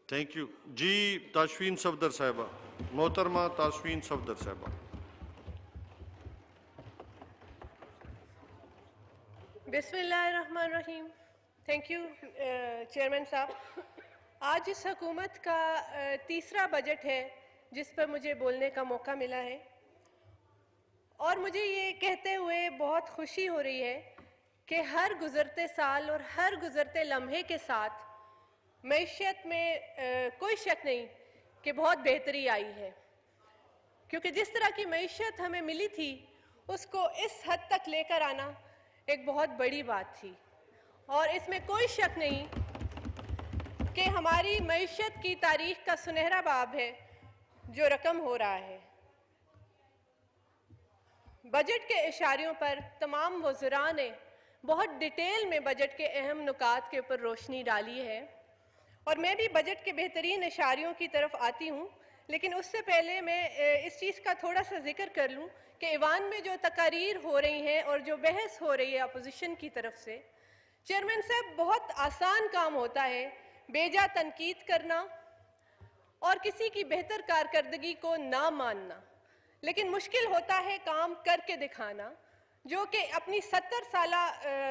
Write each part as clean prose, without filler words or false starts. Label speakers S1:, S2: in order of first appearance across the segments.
S1: Thank you जी। ताशफीन सफदर साहिबा, मोहतरमा ताशफीन सफदर साहिबा।
S2: बिस्मिल्लाहिर्रहमानिर्रहीम। थैंक यू चेयरमैन साहब। आज इस हुकूमत का तीसरा बजट है जिस पर मुझे बोलने का मौका मिला है और मुझे ये कहते हुए बहुत खुशी हो रही है कि हर गुज़रते साल और हर गुज़रते लम्हे के साथ मईशत में कोई शक नहीं कि बहुत बेहतरी आई है, क्योंकि जिस तरह की मईशत हमें मिली थी उसको इस हद तक लेकर आना एक बहुत बड़ी बात थी। और इसमें कोई शक नहीं कि हमारी मईशत की तारीख का सुनहरा बाब है जो रकम हो रहा है। बजट के इशारियों पर तमाम वज़रा ने बहुत डिटेल में बजट के अहम नुकात के ऊपर रोशनी डाली है और मैं भी बजट के बेहतरीन इशारियों की तरफ आती हूँ, लेकिन उससे पहले मैं इस चीज़ का थोड़ा सा जिक्र कर लूँ कि ईवान में जो तकारीर हो रही हैं और जो बहस हो रही है अपोजिशन की तरफ से, चेयरमैन साहब बहुत आसान काम होता है बेजा तनकीद करना और किसी की बेहतर कारकर्दगी को ना मानना, लेकिन मुश्किल होता है काम करके दिखाना, जो कि अपनी 70 साला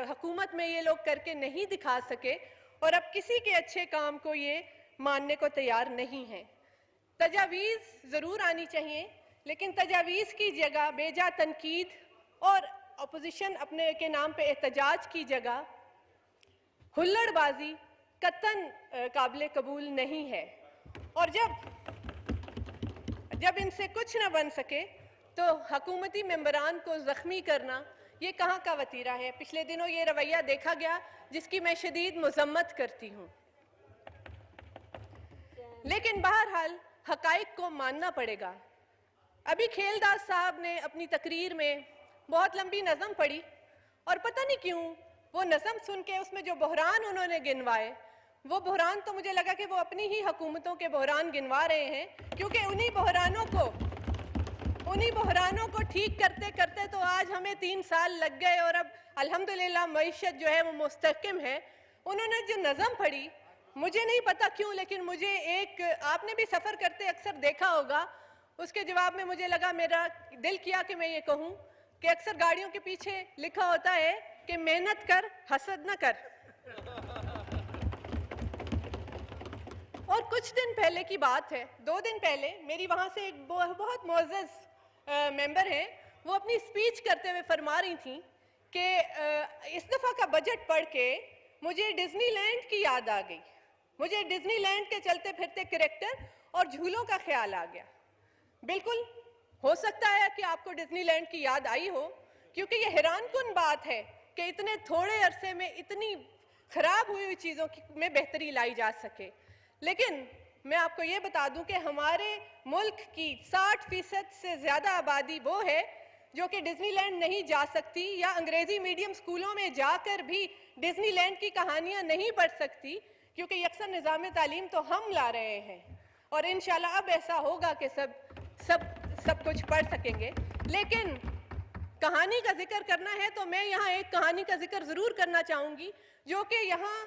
S2: हुकूमत में ये लोग करके नहीं दिखा सके और अब किसी के अच्छे काम को ये मानने को तैयार नहीं हैं। तजावीज़ ज़रूर आनी चाहिए, लेकिन तजावीज़ की जगह बेजा तनकीद और अपोजिशन अपने के नाम पे एहतजाज की जगह हुल्लड़बाजी कतन काबिल कबूल नहीं है। और जब इनसे कुछ न बन सके तो हुकूमती मेंबरान को ज़ख्मी करना ये कहाँ का वतीरा है। पिछले दिनों ये रवैया देखा गया जिसकी मैं शदीद मज़म्मत करती हूँ, लेकिन बहरहाल हक़ाइक़ को मानना पड़ेगा। अभी खेलदास साहब ने अपनी तकरीर में बहुत लंबी नज़म पढ़ी और पता नहीं क्यों वो नज़म सुन के उसमें जो बहरान उन्होंने गिनवाए, वो बहरान तो मुझे लगा कि वो अपनी ही हुकूमतों के बहरान गिनवा रहे हैं, क्योंकि उन्हीं बहरानों को ठीक करते करते तो आज हमें 3 साल लग गए और अब अल्हम्दुलिल्लाह मईशत जो है वो मुस्तहकम है। उन्होंने जो नज़म पढ़ी, मुझे नहीं पता क्यों, लेकिन मुझे एक, आपने भी सफ़र करते अक्सर देखा होगा, उसके जवाब में मुझे लगा, मेरा दिल किया कि मैं ये कहूँ कि अक्सर गाड़ियों के पीछे लिखा होता है कि मेहनत कर, हसद न कर। और कुछ दिन पहले की बात है, 2 दिन पहले मेरी वहाँ से एक बहुत मोअज़्ज़ज़ मेंबर हैं, वो अपनी स्पीच करते हुए फरमा रही थी कि इस दफ़ा का बजट पढ़ के मुझे डिज्नीलैंड की याद आ गई, मुझे डिज्नीलैंड के चलते फिरते कैरेक्टर और झूलों का ख्याल आ गया। बिल्कुल हो सकता है कि आपको डिज्नीलैंड की याद आई हो, क्योंकि ये हैरानकुन बात है कि इतने थोड़े अरसे में इतनी खराब हुई चीज़ों में बेहतरी लाई जा सके। लेकिन मैं आपको ये बता दूं कि हमारे मुल्क की 60% से ज़्यादा आबादी वो है जो कि डिज्नीलैंड नहीं जा सकती या अंग्रेज़ी मीडियम स्कूलों में जाकर भी डिज्नीलैंड की कहानियाँ नहीं पढ़ सकती, क्योंकि अक्सर निज़ाम तालीम तो हम ला रहे हैं और इंशाल्लाह अब ऐसा होगा कि सब कुछ पढ़ सकेंगे। लेकिन कहानी का जिक्र करना है तो मैं यहाँ एक कहानी का जिक्र ज़रूर करना चाहूँगी, जो कि यहाँ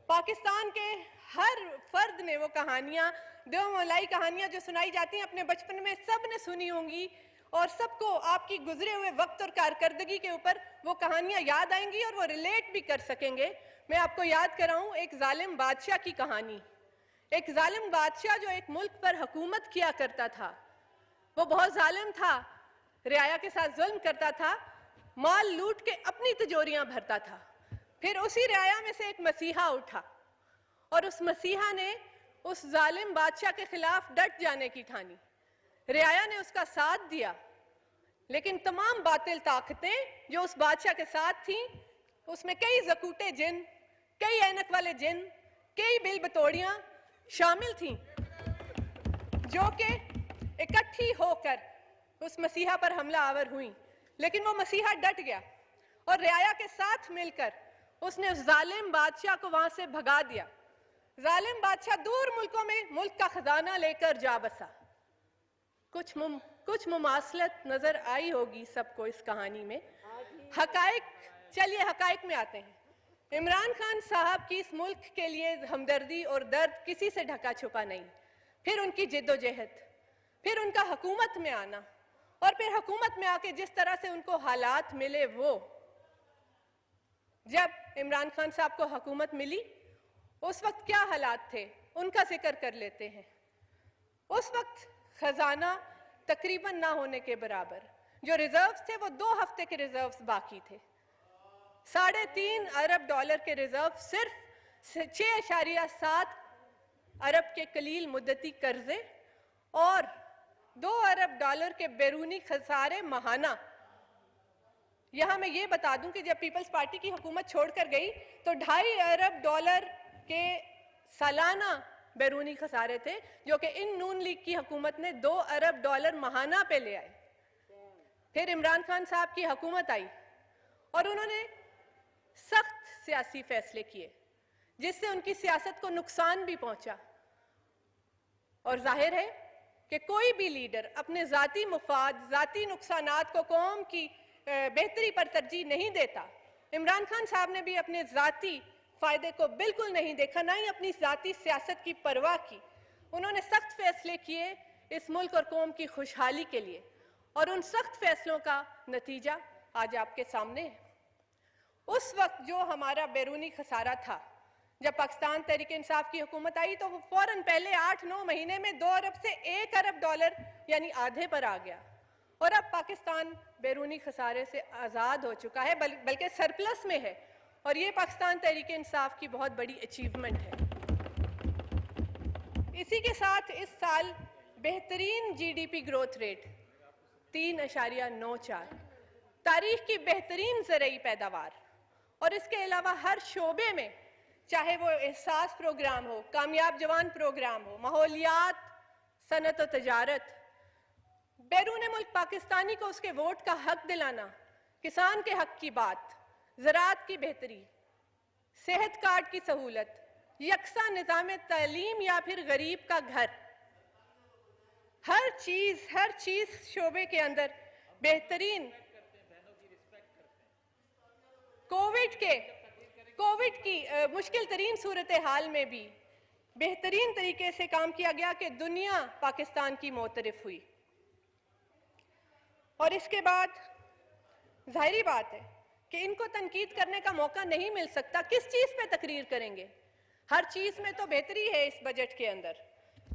S2: पाकिस्तान के हर फर्द ने वो कहानियाँ, दो मलाई कहानियाँ जो सुनाई जाती हैं अपने बचपन में सब ने सुनी होंगी और सबको आपकी गुजरे हुए वक्त और कारकर्दगी के ऊपर वो कहानियाँ याद आएंगी और वो रिलेट भी कर सकेंगे। मैं आपको याद कराऊँ एक जालिम बादशाह की कहानी। एक जालिम बादशाह जो एक मुल्क पर हुकूमत किया करता था, वो बहुत जालिम था, रियाया के साथ जुल्म करता था, माल लूट के अपनी तिजोरियां भरता था। फिर उसी रियाया में से एक मसीहा उठा और उस मसीहा ने उस जालिम बादशाह के खिलाफ डट जाने की ठानी। रियाया ने उसका साथ दिया, लेकिन तमाम बातिल ताकतें जो उस बादशाह के साथ थीं, उसमें कई ज़कूटे जिन, कई ऐनक वाले जिन, कई बिल बतौड़ियाँ शामिल थीं, जो कि इकट्ठी होकर उस मसीहा पर हमला आवर हुई। लेकिन वो मसीहा डट गया और रियाया के साथ मिलकर उसने उस जालिम बादशाह को वहां से भगा दिया। जालिम बादशाह दूर मुल्कों में मुल्क का खजाना लेकर जा बसा। कुछ मुमासलत नजर आई होगी सबको इस कहानी में। हकाइक, चलिए हकाइक में आते हैं। इमरान खान साहब की इस मुल्क के लिए हमदर्दी और दर्द किसी से ढका छुपा नहीं। फिर उनकी जिद्दोजहद, फिर उनका हुकूमत में आना, और फिर हुकूमत में आके जिस तरह से उनको हालात मिले, वो जब इमरान खान साहब को हुकूमत मिली उस वक्त क्या हालात थे उनका जिक्र कर लेते हैं। उस वक्त खजाना तकरीबन ना होने के बराबर, जो रिजर्व्स थे वो 2 हफ्ते के रिजर्व्स बाकी थे। $3.5 अरब के रिजर्व सिर्फ 6.7 अरब के कलील मुद्दती कर्जे और $2 अरब के बैरूनी खसारे महाना। यहां मैं ये बता दूं कि जब पीपल्स पार्टी की हुकूमत छोड़कर गई तो $2.5 अरब के सालाना बैरूनी खसारे थे, जो कि इन नून लीग की हुकूमत ने $2 अरब महाना पे ले आए। फिर इमरान खान साहब की हुकूमत आई और उन्होंने सख्त सियासी फैसले किए जिससे उनकी सियासत को नुकसान भी पहुंचा। और जाहिर है कि कोई भी लीडर अपने जाती मुफाद, जाती नुकसानात को कौम की बेहतरी पर तरजीह नहीं देता। इमरान खान साहब ने भी अपने जाती फायदे को बिल्कुल नहीं देखा, ना ही अपनी जाती सियासत की परवाह की। उन्होंने सख्त फैसले किए इस मुल्क और कौम की खुशहाली के लिए, और उन सख्त फैसलों का नतीजा आज आपके सामने है। उस वक्त जो हमारा बैरूनी खसारा था, जब पाकिस्तान तहरीक इंसाफ की हुकूमत आई तो वो फौरन पहले 8-9 महीने में $2 अरब से $1 अरब यानी आधे पर आ गया, और अब पाकिस्तान बैरूनी खसारे से आज़ाद हो चुका है, बल्कि सरप्लस में है। और ये पाकिस्तान तहरीक इंसाफ की बहुत बड़ी अचीवमेंट है। इसी के साथ इस साल बेहतरीन GDP ग्रोथ रेट 3.94, तारीख की बेहतरीन ज़रई पैदावार, और इसके अलावा हर शोबे में, चाहे वो एहसास प्रोग्राम हो, कामयाब जवान प्रोग्राम हो, माहौलियात, सनत और तजारत, बैरून मुल्क पाकिस्तानी को उसके वोट का हक दिलाना, किसान के हक की बात, ज़राअत की बेहतरी, सेहत कार्ड की सहूलत, यकसा निज़ाम तालीम या फिर गरीब का घर, हर चीज़ शोबे के अंदर बेहतरीन। कोविड की मुश्किल तरीन सूरत हाल में भी बेहतरीन तरीके से काम किया गया कि दुनिया पाकिस्तान की मोतरफ हुई। और इसके बाद जाहिर बात है कि इनको तनकीद करने का मौका नहीं मिल सकता। किस चीज़ पे तकरीर करेंगे? हर चीज़ में तो बेहतरी है इस बजट के अंदर,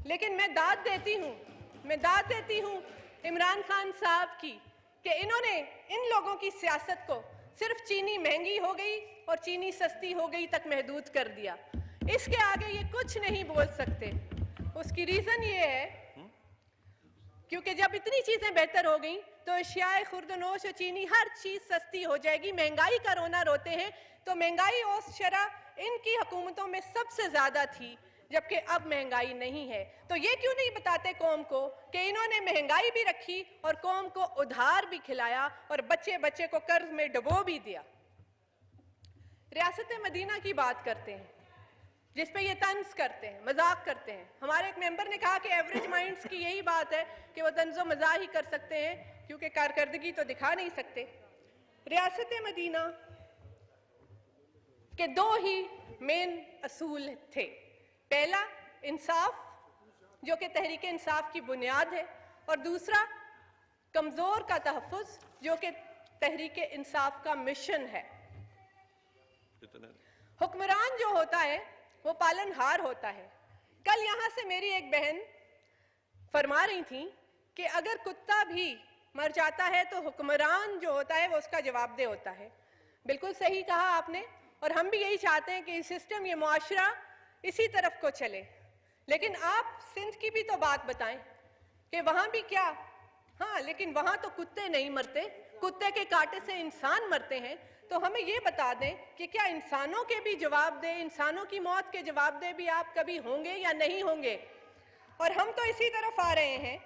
S2: लेकिन मैं दाद देती हूँ इमरान खान साहब की कि इन्होंने इन लोगों की सियासत को सिर्फ चीनी महंगी हो गई और चीनी सस्ती हो गई तक महदूद कर दिया। इसके आगे ये कुछ नहीं बोल सकते। उसकी रीज़न ये है क्योंकि जब इतनी चीज़ें बेहतर हो गई तो अशियाए खुर्दनोश और चीनी हर चीज़ सस्ती हो जाएगी। महंगाई का रोना रोते हैं तो महंगाई औसत शरह इनकी हुकूमतों में सबसे ज़्यादा थी, जबकि अब महंगाई नहीं है। तो ये क्यों नहीं बताते कौम को कि इन्होंने महंगाई भी रखी और कौम को उधार भी खिलाया और बच्चे बच्चे को कर्ज में डुबो भी दिया। रियासत मदीना की बात करते हैं जिस पे ये तंज करते हैं, मजाक करते हैं। हमारे एक मेंबर ने कहा कि एवरेज माइंड्स की यही बात है कि वो तंजो मजाक ही कर सकते हैं क्योंकि कारकर्दगी तो दिखा नहीं सकते। रियासत मदीना के दो ही मेन असूल थे। पहला इंसाफ, जो कि तहरीक इंसाफ की बुनियाद है, और दूसरा कमजोर का तहफ़्फ़ुज़, जो कि तहरीक इंसाफ का मिशन है। हुक्मरान जो होता है वो पालनहार होता है। कल यहां से मेरी एक बहन फरमा रही थी कि अगर कुत्ता भी मर जाता है तो हुक्मरान जो होता है वो उसका जवाबदेह होता है। बिल्कुल सही कहा आपने, और हम भी यही चाहते हैं कि ये सिस्टम, ये मुआशरा इसी तरफ को चले। लेकिन आप सिंध की भी तो बात बताएं कि वहां भी क्या, हाँ, लेकिन वहां तो कुत्ते नहीं मरते, कुत्ते के कांटे से इंसान मरते हैं। तो हमें ये बता दें कि क्या इंसानों के भी जवाबदेह, इंसानों की मौत के जवाबदेह भी आप कभी होंगे या नहीं होंगे? और हम तो इसी तरफ आ रहे हैं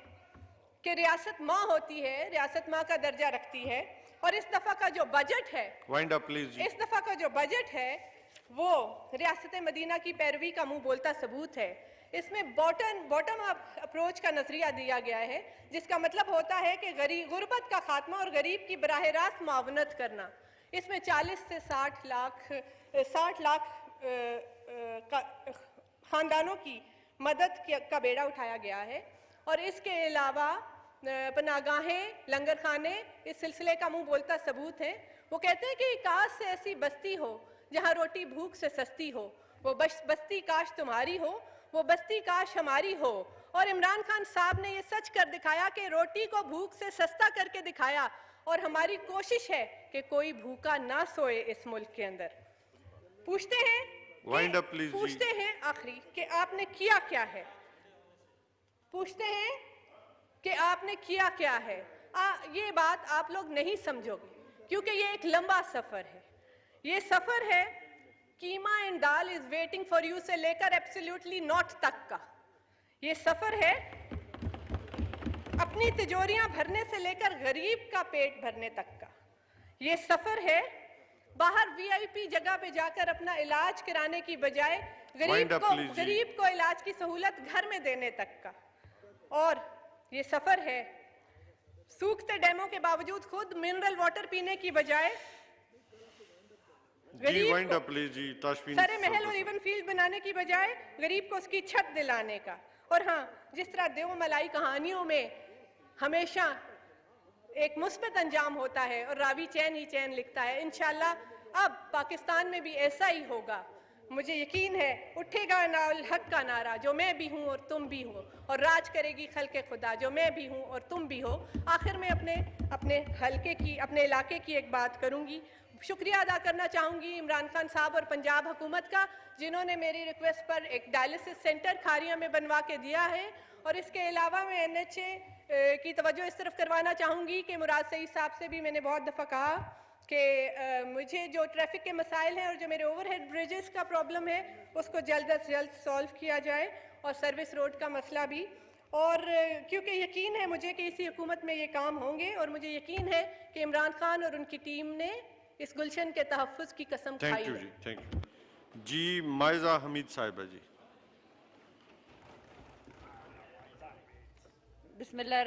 S2: कि रियासत माँ होती है, रियासत माँ का दर्जा रखती है। और इस दफा का जो बजट है,
S1: वाइंड अप प्लीज,
S2: इस दफा का जो बजट है वो रियासत मदीना की पैरवी का मुंह बोलता सबूत है। इसमें बॉटम अप अप्रोच का नजरिया दिया गया है, जिसका मतलब होता है कि गुर्बत का खात्मा और गरीब की बराह रास्त मुआवनत करना। इसमें 40 से 60 लाख खानदानों की मदद का बेड़ा उठाया गया है। और इसके अलावा पनागाहें, लंगर खाने इस सिलसिले का मुंह बोलता सबूत है। वो कहते हैं कि काश से ऐसी बस्ती हो जहां रोटी भूख से सस्ती हो, वो बस्ती काश तुम्हारी हो, वो बस्ती काश हमारी हो। और इमरान खान साहब ने ये सच कर दिखाया कि रोटी को भूख से सस्ता करके दिखाया। और हमारी कोशिश है कि कोई भूखा ना सोए इस मुल्क के अंदर। पूछते हैं आखिरी कि आपने किया क्या है, पूछते हैं कि आपने किया क्या है। ये बात आप लोग नहीं समझोगे क्योंकि ये एक लंबा सफर है। ये सफर है keema and dal is waiting for you से लेकर एब्सोल्युटली नॉट तक का। ये सफर है अपनी तिजोरियां भरने से लेकर गरीब का पेट भरने तक का। ये सफर है बाहर वीआईपी जगह पे जाकर अपना इलाज कराने की बजाय गरीब को इलाज की सहूलत घर में देने तक का। और ये सफर है सूखते डैमों के बावजूद खुद मिनरल वाटर पीने की बजाय सरे महल और इवन फील्ड बनाने की बजाय गरीब को उसकी छत दिलाने का। और हाँ, जिस तरह देव मलाई कहानियों में हमेशा एक मुस्बत अंजाम होता है और रावी चैन ही चैन लिखता है, इंशाल्लाह अब पाकिस्तान में भी ऐसा ही होगा। मुझे यकीन है उठेगा नाल हक का नारा, जो मैं भी हूँ और तुम भी हो, और राज करेगी खल्के खुदा, जो मैं भी हूँ और तुम भी हो। आखिर में अपने हल्के की, अपने इलाके की एक बात करूँगी। शुक्रिया अदा करना चाहूँगी इमरान खान साहब और पंजाब हुकूमत का, जिन्होंने मेरी रिक्वेस्ट पर एक डायलिसिस सेंटर खारिया में बनवा के दिया है। और इसके अलावा मैं NHA की तवज्जो इस तरफ करवाना चाहूँगी कि मुराद सईद साहब से भी मैंने बहुत दफ़ा कहा कि मुझे जो ट्रैफिक के मसाइल हैं और जो मेरे ओवरहेड ब्रिजेस का प्रॉब्लम है उसको जल्द अज जल्द सॉल्व किया जाए, और सर्विस रोड का मसला भी। और क्योंकि यकीन है मुझे कि इसी हुकूमत में ये काम होंगे, और मुझे यकीन है कि इमरान खान और उनकी टीम ने इस गुलशन के तहफ़्फ़ुज़ की कसम खाई है।
S1: थैंक यू जी। माइजा हमीद साहिबा जी।
S3: बिस्मिल्लाह।